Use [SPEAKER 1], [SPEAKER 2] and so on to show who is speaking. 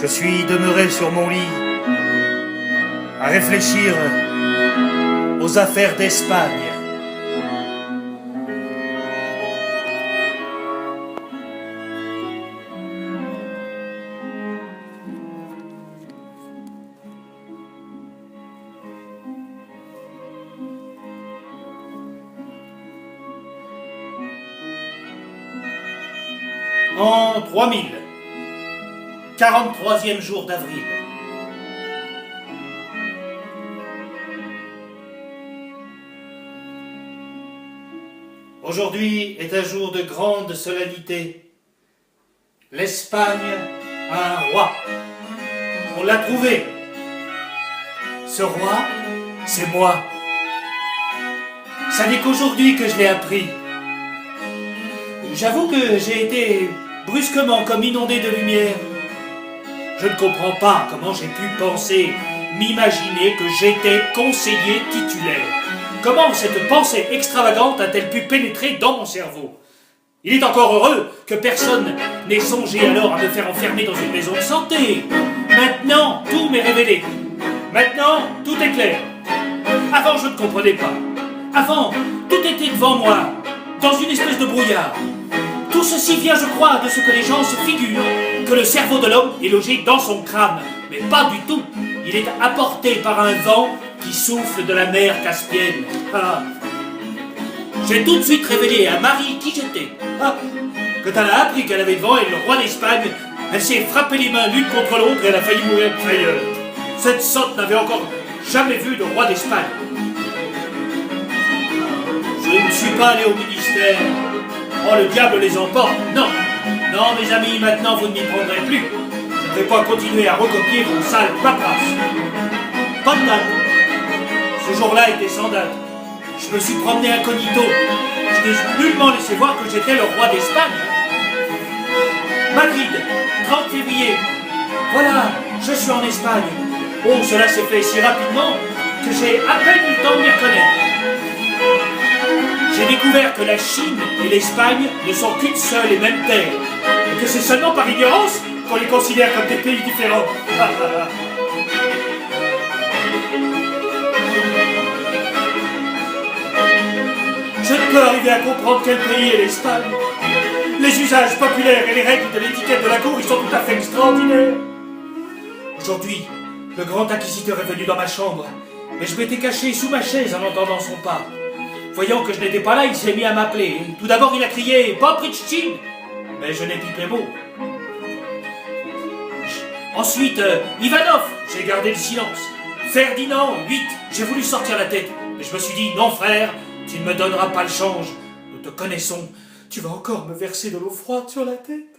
[SPEAKER 1] Je suis demeuré sur mon lit à réfléchir aux affaires d'Espagne. En 3000, 43e jour d'avril. Aujourd'hui est un jour de grande solennité. L'Espagne a un roi. On l'a trouvé. Ce roi, c'est moi. Ça n'est qu'aujourd'hui que je l'ai appris. J'avoue que j'ai été brusquement comme inondé de lumière. Je ne comprends pas comment j'ai pu penser, m'imaginer que j'étais conseiller titulaire. Comment cette pensée extravagante a-t-elle pu pénétrer dans mon cerveau? Il est encore heureux que personne n'ait songé alors à me faire enfermer dans une maison de santé. Maintenant, tout m'est révélé. Maintenant, tout est clair. Avant, je ne comprenais pas. Avant, tout était devant moi, dans une espèce de brouillard. Tout ceci vient, je crois, de ce que les gens se figurent, que le cerveau de l'homme est logé dans son crâne. Mais pas du tout. Il est apporté par un vent qui souffle de la mer Caspienne. Ah. J'ai tout de suite révélé à Marie qui j'étais. Ah. Quand elle a appris qu'elle avait devant elle le roi d'Espagne, elle s'est frappé les mains l'une contre l'autre et elle a failli mourir de frayeur. Cette sotte n'avait encore jamais vu de roi d'Espagne. Je ne suis pas allé au ministère. Oh, le diable les emporte. Non, non, mes amis, maintenant vous ne m'y prendrez plus. Je ne vais pas continuer à recopier vos sales paperasses. Pas de date. Ce jour-là était sans date. Je me suis promené incognito. Je n'ai nullement laissé voir que j'étais le roi d'Espagne. Madrid, 30 février. Voilà, je suis en Espagne. Oh, cela s'est fait si rapidement que j'ai à peine eu le temps de m'y reconnaître. J'ai découvert que la Chine et l'Espagne ne sont qu'une seule et même terre, et que c'est seulement par ignorance qu'on les considère comme des pays différents. Je ne peux arriver à comprendre quel pays est l'Espagne. Les usages populaires et les règles de l'étiquette de la cour, ils sont tout à fait extraordinaires. Aujourd'hui, le grand inquisiteur est venu dans ma chambre, mais je m'étais caché sous ma chaise en entendant son pas. Voyant que je n'étais pas là, il s'est mis à m'appeler. Tout d'abord, il a crié « Poprichtchin !» mais je n'ai pipé mot. Ensuite, Ivanov, j'ai gardé le silence. Ferdinand, 8, j'ai voulu sortir la tête. Mais je me suis dit « Non, frère, tu ne me donneras pas le change. Nous te connaissons. Tu vas encore me verser de l'eau froide sur la tête ?»